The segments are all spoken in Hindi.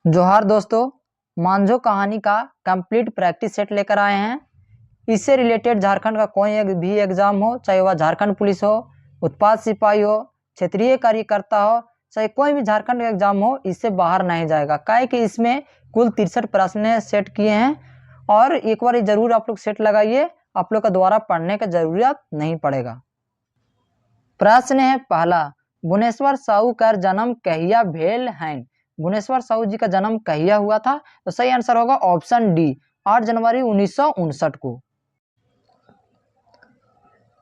जोहार दोस्तों, मांझो कहानी का कंप्लीट प्रैक्टिस सेट लेकर आए हैं। इससे रिलेटेड झारखंड का कोई भी एग्जाम हो, चाहे वह झारखंड पुलिस हो, उत्पाद सिपाही हो, क्षेत्रीय कार्यकर्ता हो, चाहे कोई भी झारखंड का एग्जाम हो, इससे बाहर नहीं जाएगा। काहे कि इसमें कुल 63 प्रश्न सेट किए हैं और एक बार जरूर आप लोग सेट लगाइए, आप लोग का दोबारा पढ़ने का जरूरत नहीं पड़ेगा। प्रश्न है पहला, भुवनेश्वर साहू का जन्म कहिया भेल हैं? भुवनेश्वर साहू जी का जन्म कहिया हुआ था? तो सही आंसर होगा ऑप्शन डी, 8 जनवरी 1959 को।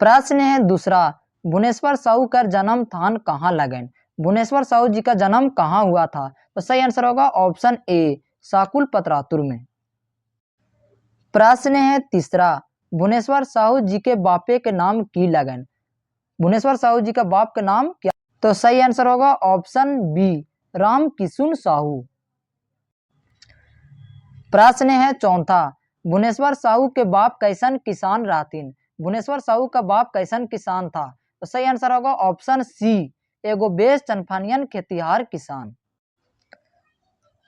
प्रश्न है दूसरा, भुवनेश्वर साहू का जन्म स्थान कहाँ लगन? भुवनेश्वर साहू जी का जन्म कहाँ हुआ था? तो सही आंसर होगा ऑप्शन ए, साकुल पतरातुर में। प्रश्न है तीसरा, भुवनेश्वर साहू जी के बापे के नाम की लगन? भुवनेश्वर साहू जी का बाप का नाम क्या? तो सही आंसर होगा ऑप्शन बी, राम किशुन साहू। प्रश्न है चौथा, भुवनेश्वर साहू के बाप कैसन किसान रहतीन? भुवनेश्वर साहू का बाप कैसन किसान था? तो सही आंसर होगा ऑप्शन सी, एगो बेस चनफनियन खेतिहार किसान।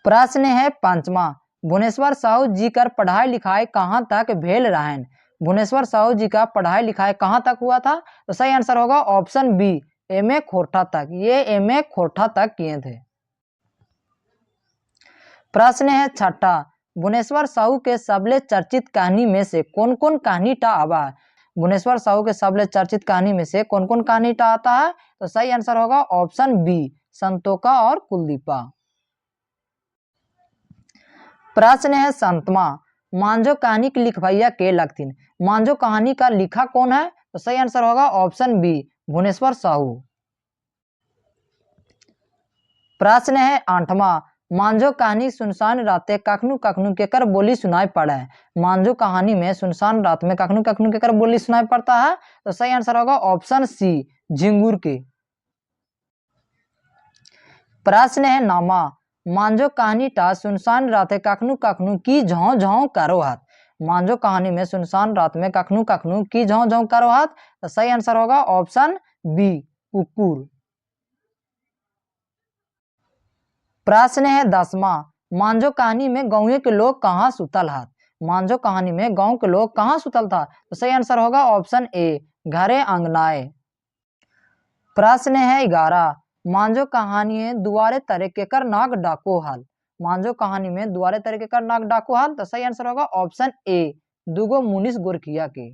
प्रश्न है पांचवा, भुवनेश्वर साहू जी कर पढ़ाई लिखाई कहाँ तक भेल रहन? भुवनेश्वर साहू जी का पढ़ाई लिखाई कहाँ तक हुआ था? तो सही आंसर होगा ऑप्शन बी, एमए खोरठा तक। ये एमए खोरठा तक किए थे। प्रश्न है छठा, भुवनेश्वर साहू के सबले चर्चित कहानी में से कौन कौन कहानी टा आवा है? भुवनेश्वर साहू के सबले चर्चित कहानी में से कौन कौन कहानी टा आता है? तो सही आंसर होगा ऑप्शन बी, संतोका और कुलदीपा। प्रश्न है संतमा, मांझो कहानी की लिखवैया के लगथिन? मांझो कहानी का लिखा कौन है? तो सही आंसर होगा ऑप्शन बी, भुवनेश्वर साहू। प्रश्न है आठवां, मांझो कहानी सुनसान राते कखनू कखनू केकर बोली सुनाई पड़ा है? मांझो कहानी में सुनसान रात में कखनू कखनू केकर बोली सुनाई पड़ता है? तो सही आंसर होगा ऑप्शन सी, झिंगुर के। प्रश्न है नामा, मांझो कहानी टा सुनसान राते कखनू कखनू की झों झों करो हाथ? मांझो कहानी में सुनसान रात में कखनू कखनू की झों झों करो हाथ? तो सही आंसर होगा ऑप्शन बी, कुकुर। प्रश्न है दसवां, मांझो कहानी में गाँव के लोग कहाँ सुतल हाथ? मांझो कहानी में गांव के लोग कहाँ सुतल था? तो सही आंसर होगा ऑप्शन ए, घरे आंगनाए। प्रश्न है 11, मांझो कहानी में दुआरे तरे केकर नाग डाको हाल? मांझो कहानी में दुआरे तरे केकर नाग डाको हाल? तो सही आंसर होगा ऑप्शन ए, दुगो मुनिस गोरखिया के।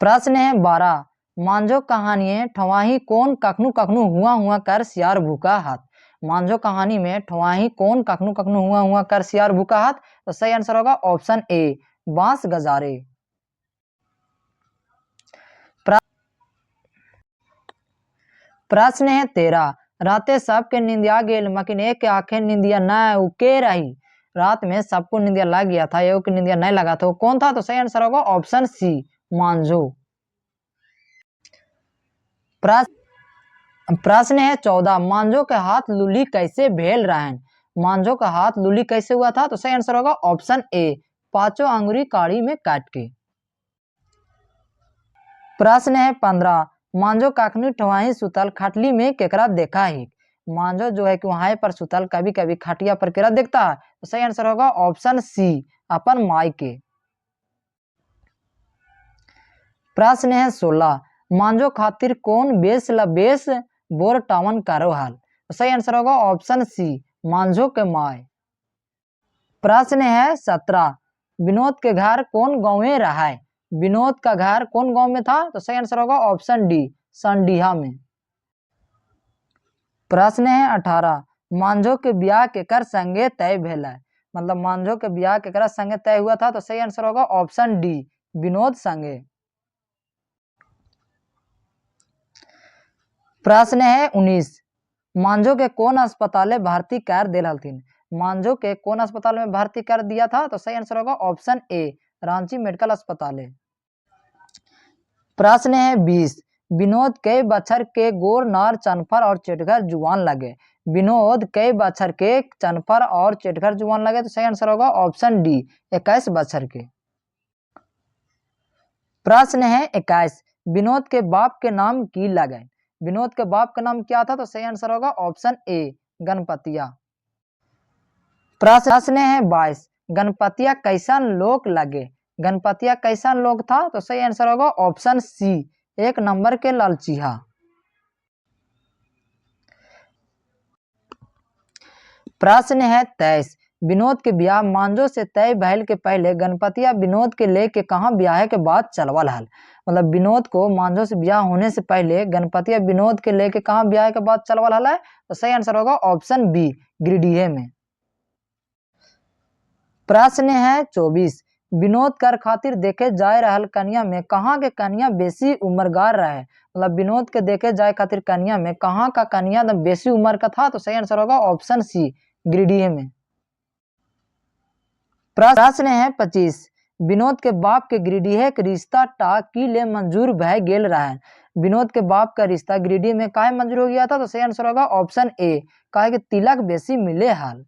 प्रश्न है 12, मांझो कहानी ठवाही कौन कखनू कखनू हुआ हुआ कर सियार भूखा हाथ? मांझो कहानी में ठवाही कौन कखनू कखनू हुआ हुआ कर सियार भूखा हाथ? तो सही आंसर होगा ऑप्शन ए, बांस गजारे। प्रश्न है 13, राते सबके निंदिया गेल मकिन एक आंखें निंदिया न उके रही? रात में सबको निंदिया लग गया था, एक निंदिया नहीं लगा था, वो कौन था? तो सही आंसर होगा ऑप्शन सी, मांझो। प्रश्न है 14, मांझो के हाथ लूली कैसे भेल रहन? मांझो का हाथ लूली कैसे हुआ था? तो सही आंसर होगा ऑप्शन ए, पांचों अंगुरी काढ़ी में काट के। प्रश्न है 15, मांझो काखनी ठवाही सुतल खाटली में केकरा देखा ही? मांझो जो है कि वहां पर सुतल कभी कभी खाटिया पर केकरा देखता है? तो सही आंसर होगा ऑप्शन सी, अपन माई के। प्रश्न है 16, मांझो खातिर कौन बेस ला बेस बोर टावन करो हाल? तो सही आंसर होगा ऑप्शन सी, मांझो के माय। प्रश्न है 17, विनोद के घर कौन गाँव में रहा है? विनोद का घर कौन गांव में था? तो सही आंसर होगा ऑप्शन डी, संडीहा में। प्रश्न है 18, मांझो के ब्याह केकर संगे तय भेल है? मतलब मांझो के ब्याह केकरा संगे तय हुआ था? तो सही आंसर होगा ऑप्शन डी, विनोद संगे। प्रश्न है 19, मांझो के कौन अस्पताल में भर्ती कर दिल हलथिन? मांझो के कौन अस्पताल में भर्ती कर दिया था? तो सही आंसर होगा ऑप्शन ए, रांची मेडिकल अस्पताल है। प्रश्न है 20, विनोद कई बछर के गोर नार चनफर और चेटघर जुआन लगे? विनोद कई बछर के चनफर और चेटघर जुआन लगे? तो सही आंसर होगा ऑप्शन डी, 21 बछर के। प्रश्न है 21, विनोद के बाप के नाम की लगे? विनोद के बाप का नाम क्या था? तो सही आंसर होगा ऑप्शन ए, गणपतिया। प्रश्न है 22, गणपतिया कैसन लोक लगे। गणपतिया कैसन लोग था, तो सही आंसर होगा ऑप्शन सी, 1 नंबर के लालचीहा। प्रश्न है 23, विनोद के ब्याह मांझो से तय भइल के पहले गणपतिया विनोद के लेके कहाँ ब्याह के बाद चलवल हल। मतलब विनोद को मांझो से ब्याह होने से पहले गणपतिया विनोद के लेके कहाँ ब्याह के बाद चलवल हल है, तो सही आंसर होगा ऑप्शन बी, गिरिडीह में। प्रश्न है 24, विनोद कर खातिर देखे जाए रहल कन्या में कहाँ के कन्या बेसी उम्रगार रहे। मतलब विनोद के देखे जाए खातिर कन्या में कहाँ का कन्या बेसी उम्र का था, तो सही आंसर होगा ऑप्शन सी, गिरिडीह में। प्रश्न है 25, विनोद के बाप के गिरिडीह के रिश्ता टा की ले मंजूर भय गेल रहे। विनोद के बाप का रिश्ता गिरिडीह में काहे मंजूर हो गया था, तो सही आंसर होगा ऑप्शन ए, काहे कि तिलक बेसी मिले हाल।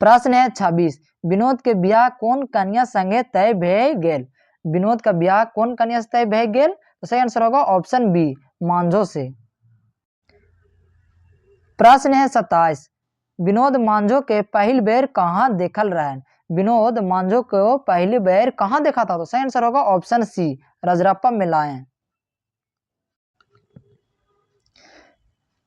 प्रश्न है 26, विनोद के ब्याह कौन कन्या संगे तय भय गेल। विनोद का ब्याह कौन कन्या से तय भय गेल, तो सही आंसर होगा ऑप्शन बी, मांझो से। प्रश्न है 27, विनोद मांझो के पहली बेर कहाँ देखल रहे। विनोद मांझो को पहली बेर कहाँ देखा था, तो सही आंसर होगा ऑप्शन सी, रजरप्पा मेलाएं।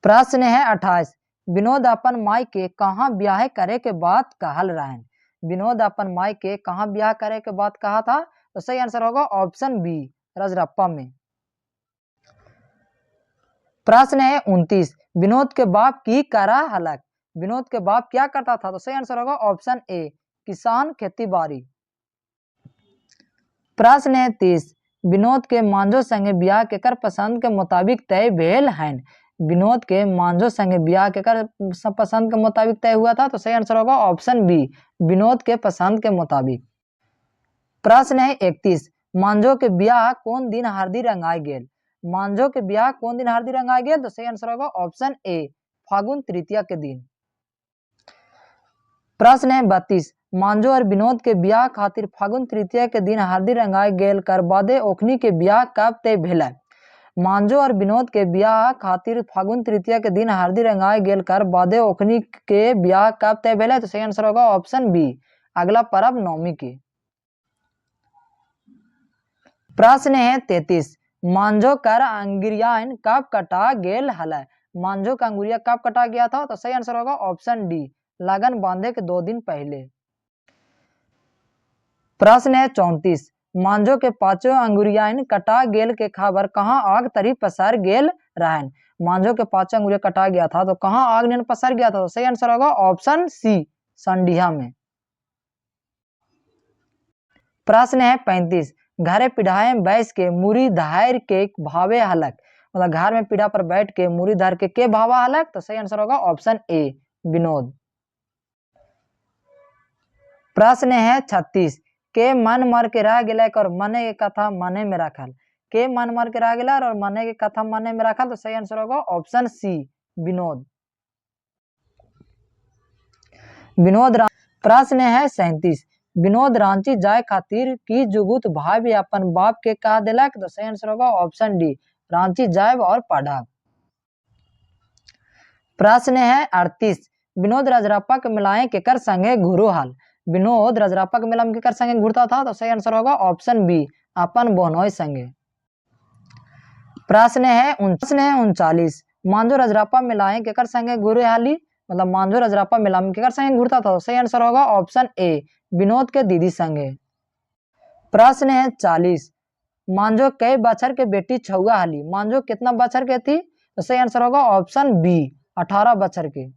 प्रश्न है 28, विनोद अपन माई के कहाँ ब्याह करे के बात कहल रहे। विनोद अपन माई के कहाँ ब्याह करे के बात कहा था, तो सही आंसर होगा ऑप्शन बी, रजरप्पा में। प्रश्न है 29, विनोद के बाप की करा हलक। विनोद के बाप क्या करता था, तो सही आंसर होगा ऑप्शन ए, किसान खेती बाड़ी। प्रश्न है 30, विनोद के मांझो संगे ब्याह केकर पसंद के मुताबिक तय भेल है। विनोद के मांझो संगे ब्याह केकर पसंद के मुताबिक तय हुआ था, तो सही आंसर होगा ऑप्शन बी, विनोद के पसंद के मुताबिक। प्रश्न है 31, मांझो के ब्याह कौन दिन हरदी रंगाई गेल। मांझो के ब्याह कौन दिन हरदी रंगाई गेल, तो सही आंसर होगा ऑप्शन ए, फागुन तृतीया के दिन। प्रश्न है 32, मांझो और विनोद के ब्याह खातिर फागुन तृतीया के दिन हरदी रंगाई गेल कर बादे ओखनी के ब्याह कब तय भेल। मांझो और विनोद के ब्याह खातिर फागुन तृतीया के दिन हरदी रंगाई गेल कर बादे ओखनी के ब्याह कब तय भेल, तो सही आंसर होगा ऑप्शन बी, अगला पर्व नवमी के। प्रश्न है 33, मांझो कर अंगुरियान कब कटा गेल हल। मांझो का अंगुरिया कब कटा गया था, तो सही आंसर होगा ऑप्शन डी, लगन बांधे के 2 दिन पहले। प्रश्न है 34, मांझो के पांचों अंगुरियान कटा गेल के खबर कहाँ आग तरी पसर गेल रहन। मांझो के 5 अंगुरिया कटा गया था, तो कहाँ आग ने पसर गया था, तो सही आंसर होगा ऑप्शन सी, संडिया में। प्रश्न है 35, घरे पिढ़ाए बैस के मुरी धार के भावे हलक। मतलब घर में पीढ़ा पर बैठ के मुरी धार के भावा हलक, तो सही आंसर होगा ऑप्शन ए, विनोद। प्रश्न है 36, के मन मर के रह गया और मने के कथा मने में रखल। के मन मर के रह गया और मने के कथा मने में रखल, तो सही आंसर होगा ऑप्शन सी, विनोद। प्रश्न है 37, विनोद रांची जाए खातिर की जुगुत भाई अपन बाप के कह दिलक, तो सही आंसर होगा ऑप्शन डी, रांची जाएब और पढ़ब। प्रश्न है 38, विनोद रजरप्पा के मिलाए केकर संगे घुरो हल। विनोद रजरप्पा के मेला में केकर संगे घुरता था, तो सही आंसर होगा ऑप्शन बी, अपन बहनोई संगे। प्रश्न है 39, मांझो रजरप्पा मिलाए केकर संगे घुरे हाली। मतलब मांझो रजरप्पा मेला में केकर संगे घुरता था, तो सही आंसर होगा ऑप्शन ए, विनोद के दीदी संगे। प्रश्न है 40, मांझो कई बछर के बेटी छुआ हाली। मांझो कितना बछर के थी, तो सही आंसर होगा ऑप्शन बी, 18 बछर के।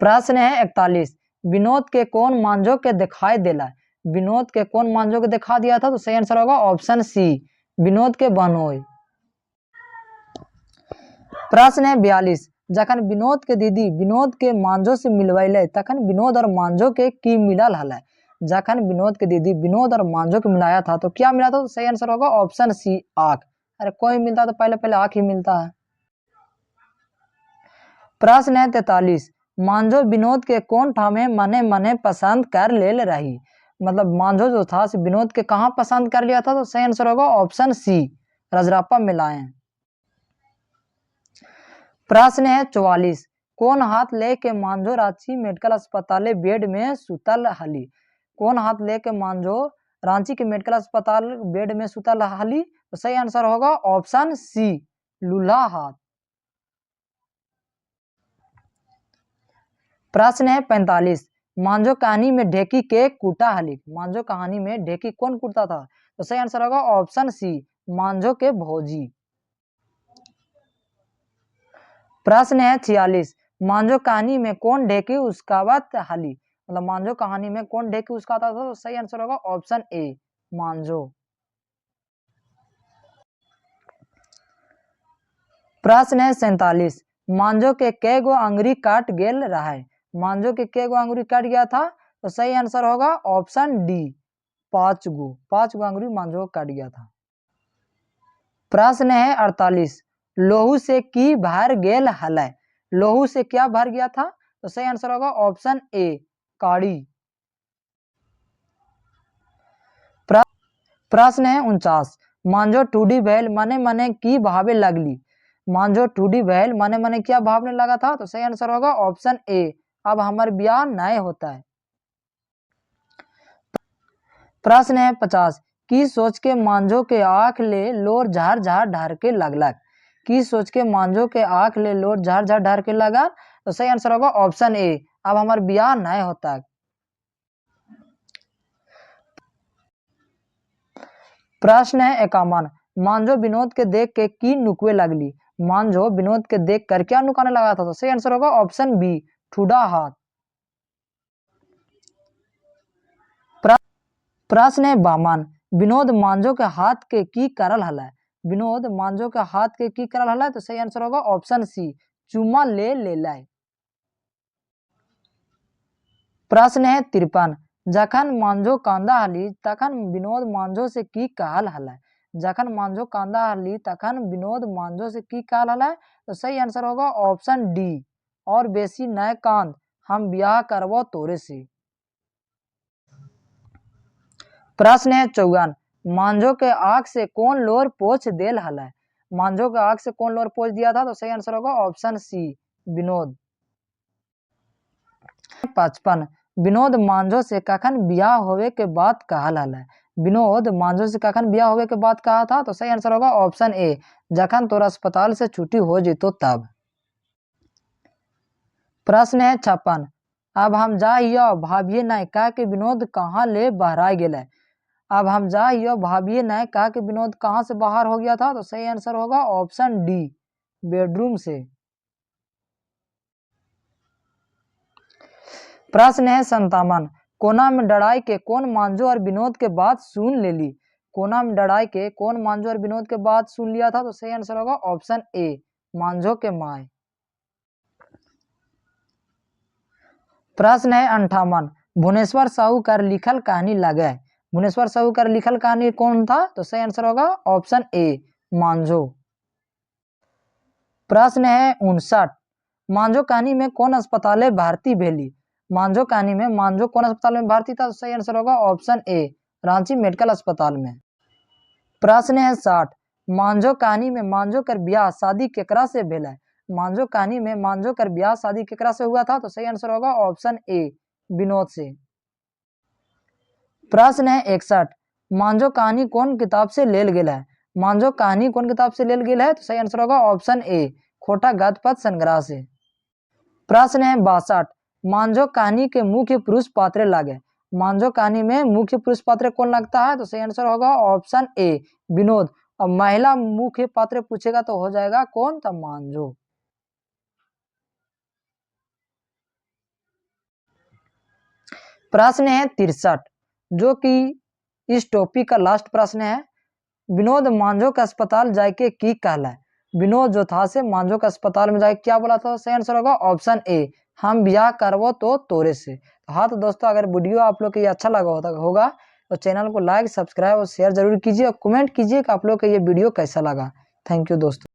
प्रश्न है 41, विनोद के कौन मांझो के दिखाई दिला। विनोद के कौन मांझो के दिखा दिया था, तो सही आंसर होगा ऑप्शन सी, विनोद के बहनोई। प्रश्न है 42, जखन विनोद के दीदी विनोद के मांझो से मिलवैले तखन विनोद और मांझो के की मिलल हल। जखन विनोद के दीदी विनोद और मांझो के मिलाया था, तो क्या मिला था, तो सही आंसर होगा ऑप्शन सी, आंख। अरे कोई मिलता तो पहले पहले आंख ही मिलता है। प्रश्न है 43, मांझो विनोद के कौन ठामे मने मने पसंद कर ले रही। मतलब मांझो जो था विनोद के कहाँ पसंद कर लिया था, तो सही आंसर होगा ऑप्शन सी, रजरप्पा में लाए। प्रश्न है 44, कौन हाथ लेके मांझो रांची मेडिकल अस्पताल बेड में सुतल हली। कौन हाथ लेके मांझो रांची के मेडिकल अस्पताल बेड में सुतल हली, तो सही आंसर होगा ऑप्शन सी, लूल्हा हाथ। प्रश्न है 45, मांझो कहानी में ढेकी के कूटा हली। मांझो कहानी में ढेकी कौन कूटता था, तो सही आंसर होगा ऑप्शन सी, मांझो के भौजी। प्रश्न है 46, मांझो कहानी में कौन ढेकी उसकावत हली। मतलब मांझो कहानी में कौन ढेकी उसकाता था, तो सही आंसर होगा ऑप्शन ए, मांझो। प्रश्न है 47, मांझो के कै गो अंगुरी काट गेल रहा है। मांझो के कै गो अंगुरी काट गया था, तो सही आंसर होगा ऑप्शन डी, 5 गो। 5 गो अंगुरी मांझो काट गया था। प्रश्न है 48, लोहू से की बाहर गेल हलै। लोहू से क्या बाहर गया था, तो सही आंसर होगा ऑप्शन ए, काड़ी। प्रश्न है 49, मांझो टूडी भैल मने मने की भावे लगली। मांझो टूडी भैल मने मने क्या भावने लगा था, तो सही आंसर होगा ऑप्शन ए, अब हमार ब्याह नए होता है। प्रश्न है 50, की सोच के मांझो के आंख ले लोर झार झार ढार के लगलक। की सोच के मांझो के आंख ले लोर झार झार ढार के लगा, तो सही आंसर होगा ऑप्शन ए, अब हमार ब्याह नए होता है। प्रश्न है 51, मांझो विनोद के देख के की नुकवे लगली। मांझो विनोद के देख कर क्या नुकाने लगा था, तो सही आंसर होगा ऑप्शन बी, ठुडा हाथ। प्रश्न है 52, विनोद मांझो के हाथ के की करल हलै। विनोद मांझो के हाथ के की करल हलै, तो सही आंसर होगा ऑप्शन सी, चुम्मा ले लेलै। प्रश्न है 53, जखन मांझो कांदा हली तखन विनोद मांझो से की कहल हलै। जखन मांझो कांदा हली तखन विनोद मांझो से की कहल हलै, तो सही आंसर होगा ऑप्शन डी, और बेसी नए कांद, हम ब्याह करबो तोरे से। प्रश्न है 54, मांझो के आंख से कौन लोर पोछ देल हलै। मांझो के आंख से कौन लोर पोछ दिया था, तो सही आंसर होगा ऑप्शन सी, विनोद। 55, विनोद मांझो से कखन ब्याह होवे के बात कहल हलै। विनोद मांझो से कखन ब्याह होवे के बात कहा था, तो सही आंसर होगा ऑप्शन ए, जखन तोरा अस्पताल से छुट्टी हो जेतो तब। प्रश्न है 56, अब हम जाइयो भाभिये नहीं कह के विनोद कहाँ ले बहरा गेलै। अब हम जाइयो भाभिये नहीं कह के विनोद कहाँ से बाहर हो गया था, तो सही आंसर होगा ऑप्शन डी, बेडरूम से। प्रश्न है 57, कोना में डराई के कौन मांझो और विनोद के बात सुन ले ली। कोना में डराई के कौन मांझो और विनोद के बात सुन लिया था, तो सही आंसर होगा ऑप्शन ए, मांझो के माए। प्रश्न है 58, भुवनेश्वर साहूकार लिखल कहानी लगे। भुवनेश्वर साहूकार लिखल कहानी कौन था, तो सही आंसर होगा ऑप्शन ए, मांझो। प्रश्न है 59, मांझो कहानी में कौन अस्पताल भर्ती भेली। मांझो कहानी में मांझो कौन अस्पताल में भर्ती था, तो सही आंसर होगा ऑप्शन ए, रांची मेडिकल अस्पताल में। प्रश्न है 60, मांझो कहानी में मांझो कर ब्याह शादी केकरा से भेलै। मांझो कहानी में मांझो कर ब्याह शादी केकरा से हुआ था, तो सही आंसर होगा ऑप्शन ए, विनोद से। प्रश्न है 61, मांझो कहानी कौन किताब से लेल गेल है। मांझो कहानी कौन किताब से लेल गेल है, तो सही आंसर होगा ऑप्शन ए, खोटा गद्यपद संग्रह से। प्रश्न है 62, मांझो कहानी के मुख्य पुरुष पात्र लागे। मांझो कहानी में मुख्य पुरुष पात्र कौन लगता है, तो सही आंसर होगा ऑप्शन ए, विनोद। और महिला मुख्य पात्र पूछेगा तो हो जाएगा कौन, तो मांझो। प्रश्न है 63, जो कि इस टॉपिक का लास्ट प्रश्न है, विनोद मांझो के अस्पताल जाके की कहला। विनोद जो था से मांझो के अस्पताल में जाके क्या बोला था, सही आंसर होगा ऑप्शन ए, हम ब्याह करबो तो तोरे से। हाँ तो दोस्तों, अगर वीडियो आप लोग को ये अच्छा लगा होगा तो चैनल को लाइक, सब्सक्राइब और शेयर जरूर कीजिए और कमेंट कीजिए कि आप लोग को ये वीडियो कैसा लगा। थैंक यू दोस्तों।